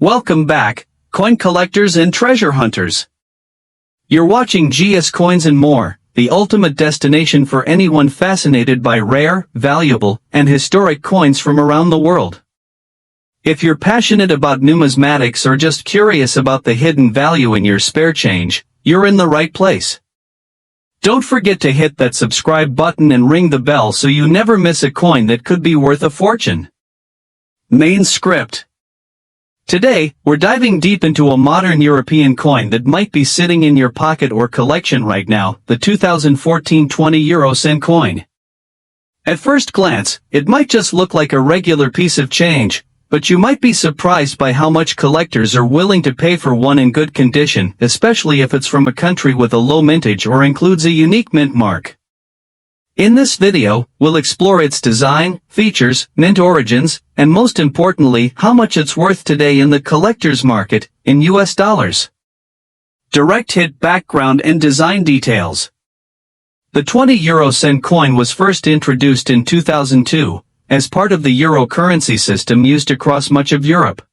Welcome back, coin collectors and treasure hunters. You're watching GS Coins and More, the ultimate destination for anyone fascinated by rare, valuable, and historic coins from around the world. If you're passionate about numismatics or just curious about the hidden value in your spare change, you're in the right place. Don't forget to hit that subscribe button and ring the bell so you never miss a coin that could be worth a fortune. Main script. Today, we're diving deep into a modern European coin that might be sitting in your pocket or collection right now, the 2014 20 € coin. At first glance, it might just look like a regular piece of change, but you might be surprised by how much collectors are willing to pay for one in good condition, especially if it's from a country with a low mintage or includes a unique mint mark. In this video, we'll explore its design, features, mint origins, and most importantly, how much it's worth today in the collector's market, in US dollars. Direct hit background and design details. The 20 € coin was first introduced in 2002, as part of the euro currency system used across much of Europe.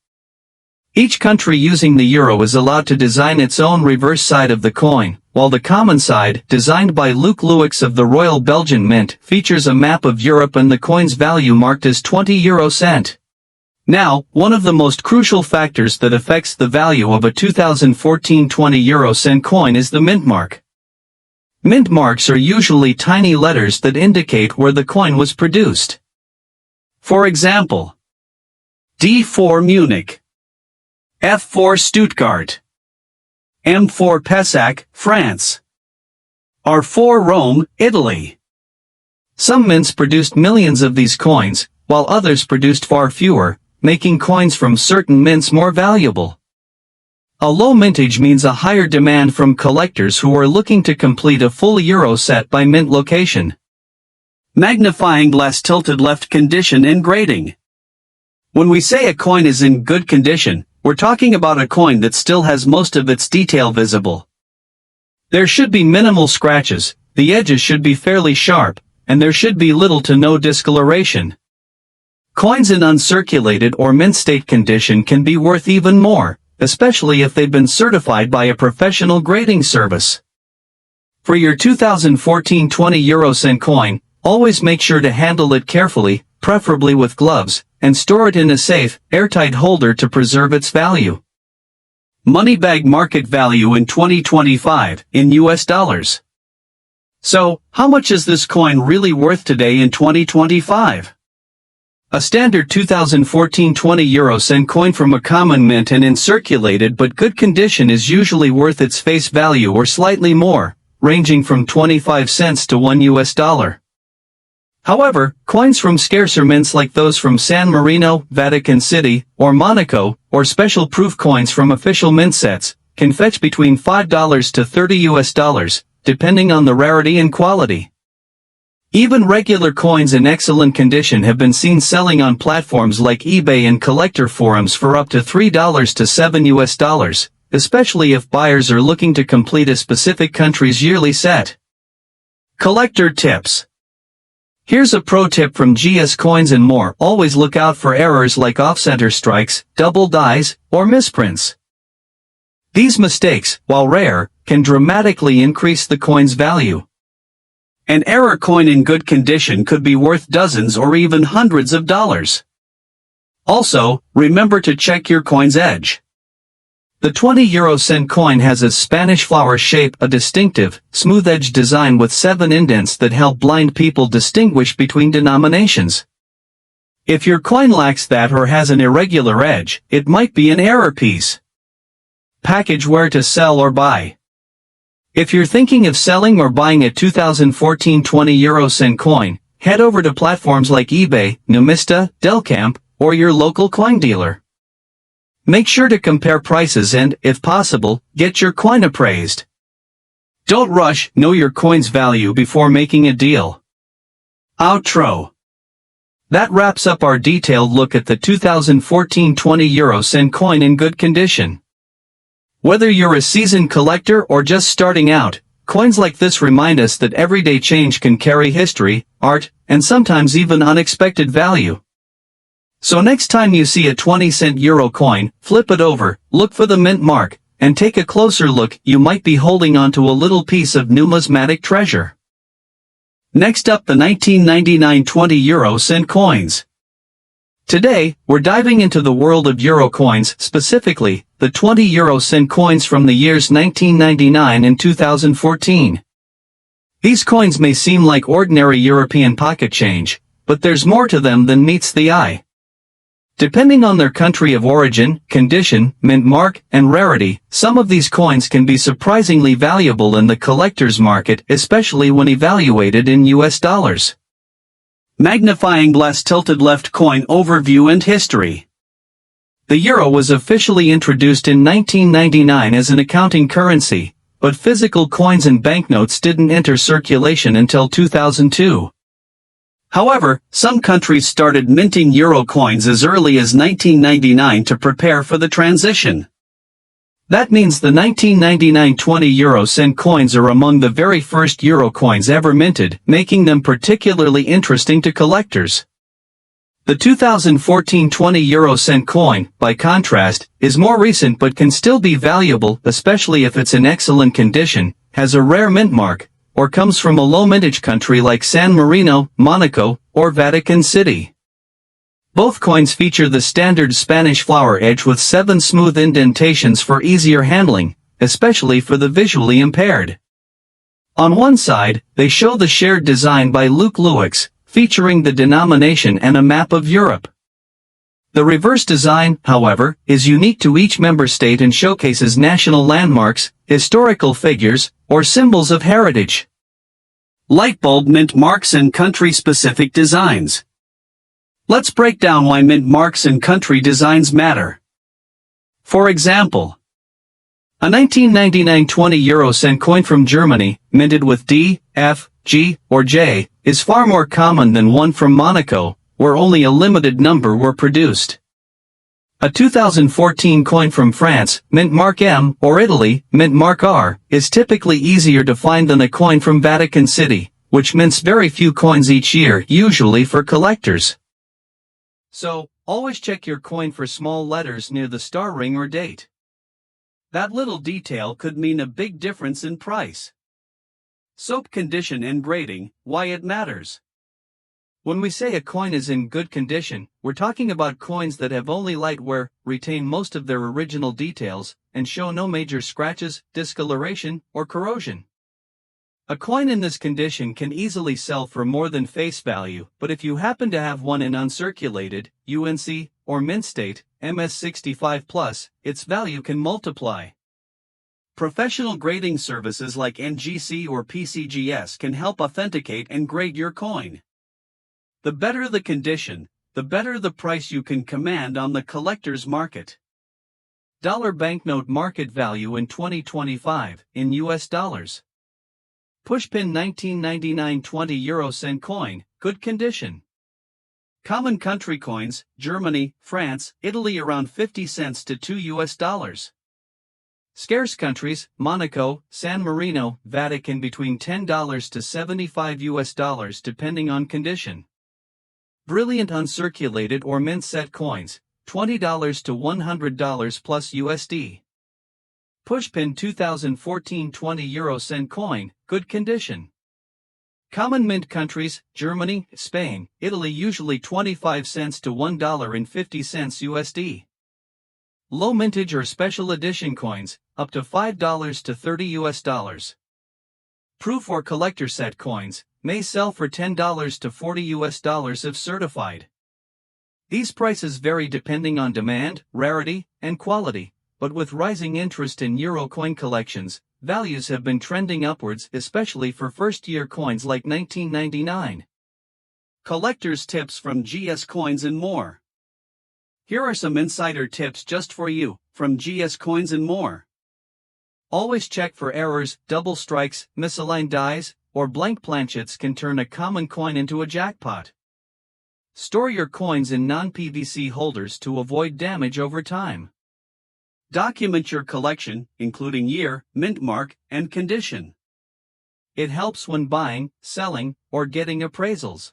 Each country using the euro is allowed to design its own reverse side of the coin, while the common side, designed by Luc Louix of the Royal Belgian Mint, features a map of Europe and the coin's value marked as 20 €. Now, one of the most crucial factors that affects the value of a 2014 20 € coin is the mint mark. Mint marks are usually tiny letters that indicate where the coin was produced. For example, D4 Munich, F4 Stuttgart, M4 Pessac, France, R4 Rome, Italy. Some mints produced millions of these coins, while others produced far fewer, making coins from certain mints more valuable. A low mintage means a higher demand from collectors who are looking to complete a full euro set by mint location. Magnifying glass tilted left condition and grading. When we say a coin is in good condition, we're talking about a coin that still has most of its detail visible. There should be minimal scratches, the edges should be fairly sharp, and there should be little to no discoloration. Coins in uncirculated or mint state condition can be worth even more, especially if they've been certified by a professional grading service. For your 2014 20 € coin, always make sure to handle it carefully, preferably with gloves, and store it in a safe, airtight holder to preserve its value. Moneybag market value in 2025, in US dollars. So, how much is this coin really worth today in 2025? A standard 2014 20 € coin from a common mint and in circulated but good condition is usually worth its face value or slightly more, ranging from 25 cents to $1. However, coins from scarcer mints like those from San Marino, Vatican City, or Monaco, or special proof coins from official mint sets, can fetch between $5 to $30, depending on the rarity and quality. Even regular coins in excellent condition have been seen selling on platforms like eBay and collector forums for up to $3 to $7, especially if buyers are looking to complete a specific country's yearly set. Collector tips. Here's a pro tip from GS Coins and More. Always look out for errors like off-center strikes, double dies, or misprints. These mistakes, while rare, can dramatically increase the coin's value. An error coin in good condition could be worth dozens or even hundreds of dollars. Also, remember to check your coin's edge. The 20 € coin has a Spanish flower shape, a distinctive, smooth-edged design with 7 indents that help blind people distinguish between denominations. If your coin lacks that or has an irregular edge, it might be an error piece. Package where to sell or buy. If you're thinking of selling or buying a 2014 20 € coin, head over to platforms like eBay, Numista, Delcamp, or your local coin dealer. Make sure to compare prices and, if possible, get your coin appraised. Don't rush, know your coin's value before making a deal. Outro. That wraps up our detailed look at the 2014 20 € coin in good condition. Whether you're a seasoned collector or just starting out, coins like this remind us that everyday change can carry history, art, and sometimes even unexpected value. So next time you see a 20-cent euro coin, flip it over, look for the mint mark, and take a closer look. You might be holding onto a little piece of numismatic treasure. Next up, the 1999 20 euro cent coins. Today, we're diving into the world of euro coins, specifically, the 20 euro cent coins from the years 1999 and 2014. These coins may seem like ordinary European pocket change, but there's more to them than meets the eye. Depending on their country of origin, condition, mint mark, and rarity, some of these coins can be surprisingly valuable in the collector's market, especially when evaluated in US dollars. Magnifying glass tilted left coin overview and history. The euro was officially introduced in 1999 as an accounting currency, but physical coins and banknotes didn't enter circulation until 2002. However, some countries started minting euro coins as early as 1999 to prepare for the transition. That means the 1999 20 euro cent coins are among the very first euro coins ever minted, making them particularly interesting to collectors. The 2014 20 euro cent coin, by contrast, is more recent but can still be valuable, especially if it's in excellent condition, has a rare mint mark, or comes from a low-mintage country like San Marino, Monaco, or Vatican City. Both coins feature the standard Spanish flower edge with 7 smooth indentations for easier handling, especially for the visually impaired. On one side, they show the shared design by Luke Lewix, featuring the denomination and a map of Europe. The reverse design, however, is unique to each member state and showcases national landmarks, historical figures, or symbols of heritage. Lightbulb mint marks and country-specific designs. Let's break down why mint marks and country designs matter. For example, a 1999 20 euro cent coin from Germany, minted with D, F, G, or J, is far more common than one from Monaco, where only a limited number were produced. A 2014 coin from France, mint mark M, or Italy, mint mark R, is typically easier to find than a coin from Vatican City, which mints very few coins each year, usually for collectors. So, always check your coin for small letters near the star ring or date. That little detail could mean a big difference in price. Soap condition and grading, why it matters. When we say a coin is in good condition, we're talking about coins that have only light wear, retain most of their original details, and show no major scratches, discoloration, or corrosion. A coin in this condition can easily sell for more than face value, but if you happen to have one in uncirculated, UNC, or mint state, MS65+, its value can multiply. Professional grading services like NGC or PCGS can help authenticate and grade your coin. The better the condition, the better the price you can command on the collector's market. Dollar banknote market value in 2025, in US dollars. Pushpin 1999 20 euro cent coin, good condition. Common country coins, Germany, France, Italy around 50 cents to 2 US dollars. Scarce countries, Monaco, San Marino, Vatican between $10 to 75 US dollars depending on condition. Brilliant uncirculated or mint set coins, $20 to $100 plus USD. Pushpin 2014 20 euro cent coin, good condition. Common mint countries, Germany, Spain, Italy usually 25 cents to $1.50 USD. Low mintage or special edition coins, up to $5 to 30 US dollars. Proof or collector set coins, may sell for $10 to 40 US dollars if certified. These prices vary depending on demand, rarity, and quality, but with rising interest in euro coin collections, values have been trending upwards, especially for first-year coins like 1999. Collector's tips from GS Coins and More. Here are some insider tips just for you, from GS Coins and More. Always check for errors, double strikes, misaligned dies, or blank planchets can turn a common coin into a jackpot. Store your coins in non-PVC holders to avoid damage over time. Document your collection, including year, mint mark, and condition. It helps when buying, selling, or getting appraisals.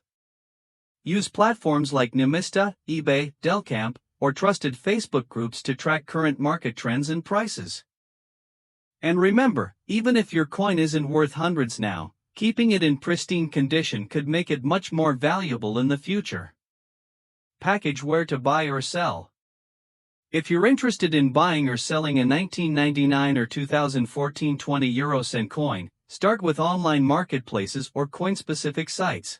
Use platforms like Numista, eBay, Delcamp, or trusted Facebook groups to track current market trends and prices. And remember, even if your coin isn't worth hundreds now, keeping it in pristine condition could make it much more valuable in the future. Package where to buy or sell. If you're interested in buying or selling a 1999 or 2014 20 € coin, start with online marketplaces or coin-specific sites.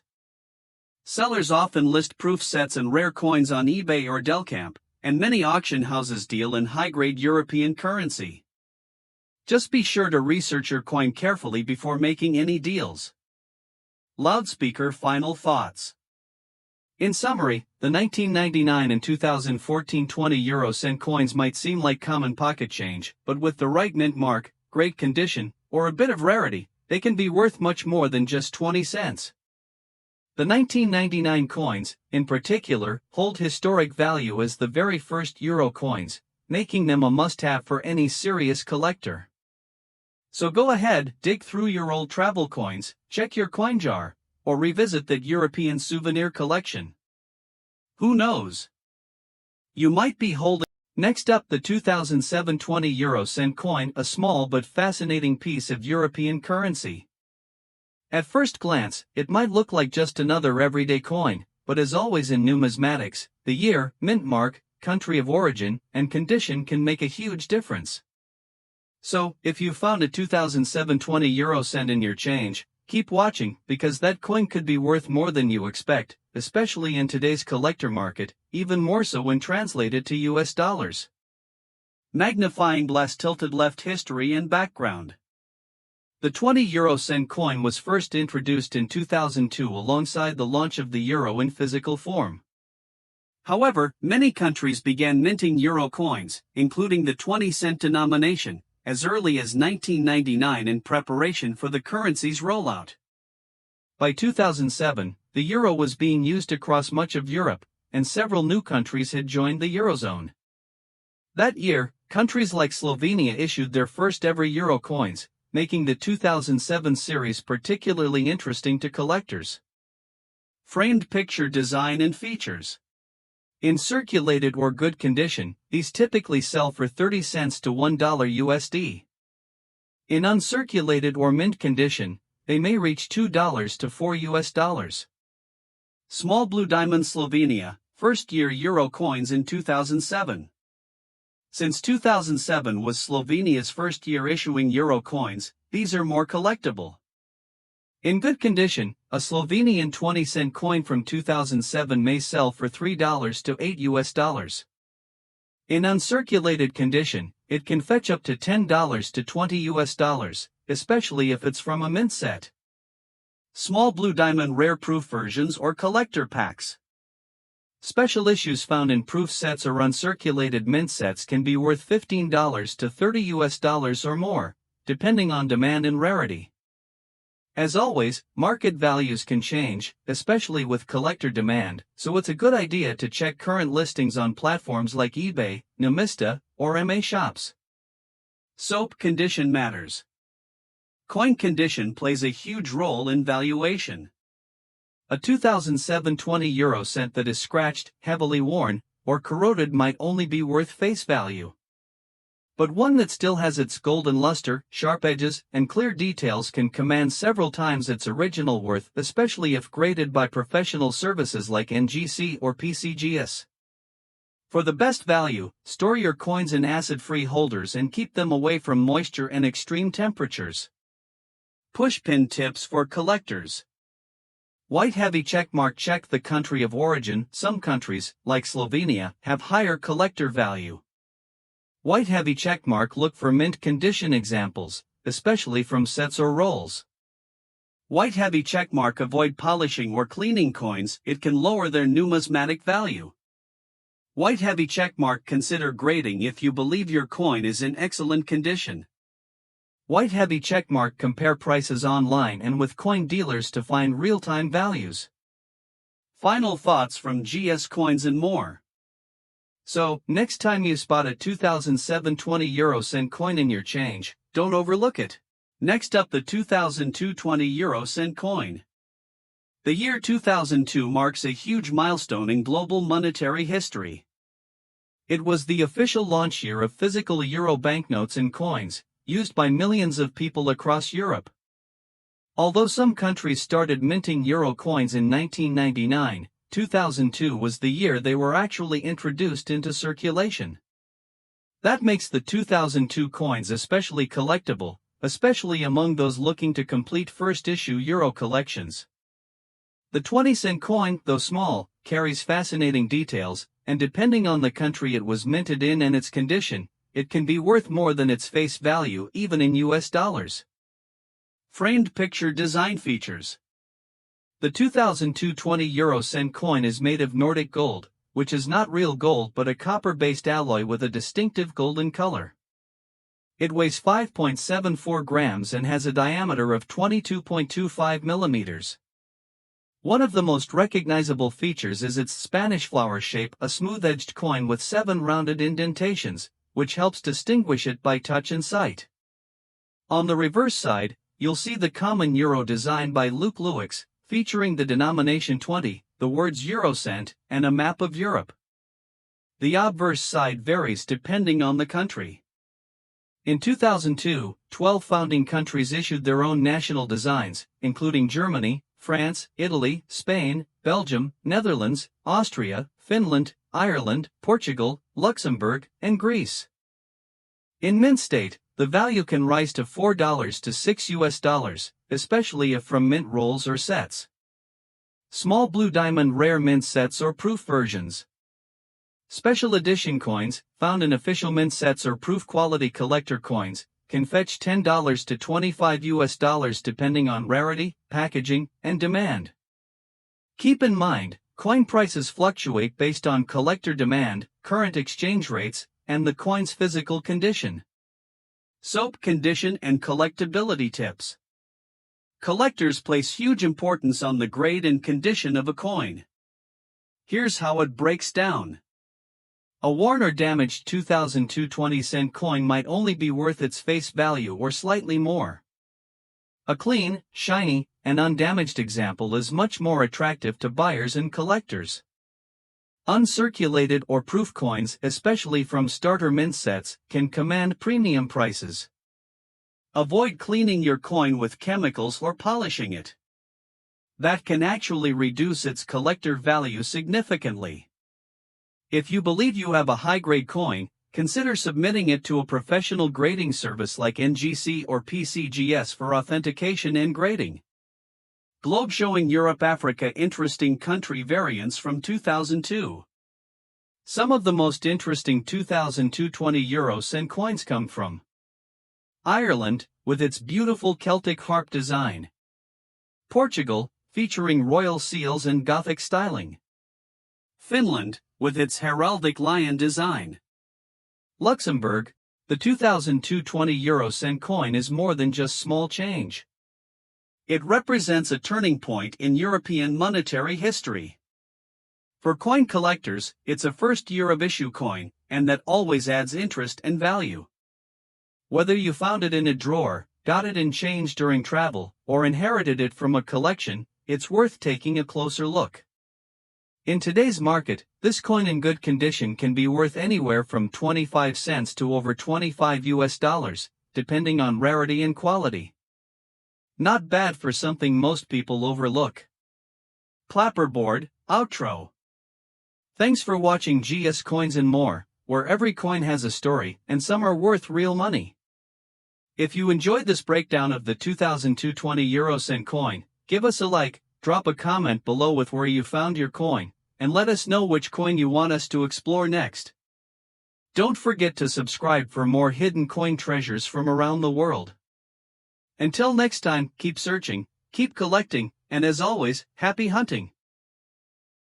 Sellers often list proof sets and rare coins on eBay or Delcamp, and many auction houses deal in high-grade European currency. Just be sure to research your coin carefully before making any deals. Loudspeaker final thoughts. In summary, the 1999 and 2014 20 € coins might seem like common pocket change, but with the right mint mark, great condition, or a bit of rarity, they can be worth much more than just 20 cents. The 1999 coins, in particular, hold historic value as the very first euro coins, making them a must-have for any serious collector. So go ahead, dig through your old travel coins, check your coin jar, or revisit that European souvenir collection. Who knows? You might be holding. Next up, the 2007 20 € coin, a small but fascinating piece of European currency. At first glance, it might look like just another everyday coin, but as always in numismatics, the year, mint mark, country of origin, and condition can make a huge difference. So, if you found a 2007 20 € in your change, keep watching, because that coin could be worth more than you expect, especially in today's collector market, even more so when translated to US dollars. Magnifying glass tilted left history and background. The 20 € coin was first introduced in 2002 alongside the launch of the euro in physical form. However, many countries began minting euro coins, including the 20-cent denomination, as early as 1999 in preparation for the currency's rollout. By 2007, the euro was being used across much of Europe, and several new countries had joined the eurozone. That year, countries like Slovenia issued their first ever euro coins, making the 2007 series particularly interesting to collectors. Framed picture design and features. In circulated or good condition, these typically sell for 30 cents to $1 USD. In uncirculated or mint condition, they may reach $2 to $4 US. Small blue diamond Slovenia, first year euro coins in 2007. Since 2007 was Slovenia's first year issuing euro coins, these are more collectible. In good condition, a Slovenian 20-cent coin from 2007 may sell for $3 to $8 US. In uncirculated condition, it can fetch up to $10 to $20 US, especially if it's from a mint set. Small blue diamond rare proof versions or collector packs. Special issues found in proof sets or uncirculated mint sets can be worth $15 to $30 US or more, depending on demand and rarity. As always, market values can change, especially with collector demand, so it's a good idea to check current listings on platforms like eBay, Numista, or MA shops. Soap condition matters. Coin condition plays a huge role in valuation. A 2007 20 € that is scratched, heavily worn, or corroded might only be worth face value. But one that still has its golden luster, sharp edges, and clear details can command several times its original worth, especially if graded by professional services like NGC or PCGS. For the best value, store your coins in acid-free holders and keep them away from moisture and extreme temperatures. Pushpin tips for collectors. White heavy checkmark. Check the country of origin. Some countries, like Slovenia, have higher collector value. White heavy checkmark. Look for mint condition examples, especially from sets or rolls. White heavy checkmark. Avoid polishing or cleaning coins, it can lower their numismatic value. White heavy checkmark. Consider grading if you believe your coin is in excellent condition. White heavy checkmark. Compare prices online and with coin dealers to find real-time values. Final thoughts from GS Coins and More. So, next time you spot a 2007 20 € coin in your change, don't overlook it. Next up, the 2002 20 € coin. The year 2002 marks a huge milestone in global monetary history. It was the official launch year of physical euro banknotes and coins, used by millions of people across Europe. Although some countries started minting euro coins in 1999, 2002 was the year they were actually introduced into circulation. That makes the 2002 coins especially collectible, especially among those looking to complete first-issue euro collections. The 20-cent coin, though small, carries fascinating details, and depending on the country it was minted in and its condition, it can be worth more than its face value even in US dollars. Framed picture design features. The 2002 20 euro cent coin is made of Nordic gold, which is not real gold but a copper-based alloy with a distinctive golden color. It weighs 5.74 grams and has a diameter of 22.25 millimeters. One of the most recognizable features is its Spanish flower shape, a smooth-edged coin with 7 rounded indentations, which helps distinguish it by touch and sight. On the reverse side, you'll see the common euro design by Luke Lewix, featuring the denomination 20, the words Eurocent, and a map of Europe. The obverse side varies depending on the country. In 2002, 12 founding countries issued their own national designs, including Germany, France, Italy, Spain, Belgium, Netherlands, Austria, Finland, Ireland, Portugal, Luxembourg, and Greece. In mint state, the value can rise to $4 to $6, especially if from mint rolls or sets. Small blue diamond rare mint sets or proof versions. Special edition coins, found in official mint sets or proof quality collector coins, can fetch $10 to $25 depending on rarity, packaging, and demand. Keep in mind, coin prices fluctuate based on collector demand, current exchange rates, and the coin's physical condition. Soap condition and collectability tips. Collectors place huge importance on the grade and condition of a coin. Here's how it breaks down. A worn or damaged 2002 20-cent coin might only be worth its face value or slightly more. A clean, shiny, and undamaged example is much more attractive to buyers and collectors. Uncirculated or proof coins, especially from starter mint sets, can command premium prices. Avoid cleaning your coin with chemicals or polishing it. That can actually reduce its collector value significantly. If you believe you have a high-grade coin, consider submitting it to a professional grading service like NGC or PCGS for authentication and grading. Globe showing Europe-Africa interesting country variants from 2002. Some of the most interesting 2002 20 euro cent coins come from Ireland, with its beautiful Celtic harp design. Portugal, featuring royal seals and Gothic styling. Finland, with its heraldic lion design. Luxembourg, the 2002 20 euro cent coin is more than just small change. It represents a turning point in European monetary history. For coin collectors, it's a first year of issue coin, and that always adds interest and value. Whether you found it in a drawer, got it in change during travel, or inherited it from a collection, it's worth taking a closer look. In today's market, this coin in good condition can be worth anywhere from 25 cents to over $25, depending on rarity and quality. Not bad for something most people overlook. Clapperboard, outro. Thanks for watching GS Coins and More, where every coin has a story, and some are worth real money. If you enjoyed this breakdown of the 2002 20 euro cent coin, give us a like, drop a comment below with where you found your coin, and let us know which coin you want us to explore next. Don't forget to subscribe for more hidden coin treasures from around the world. Until next time, keep searching, keep collecting, and as always, happy hunting!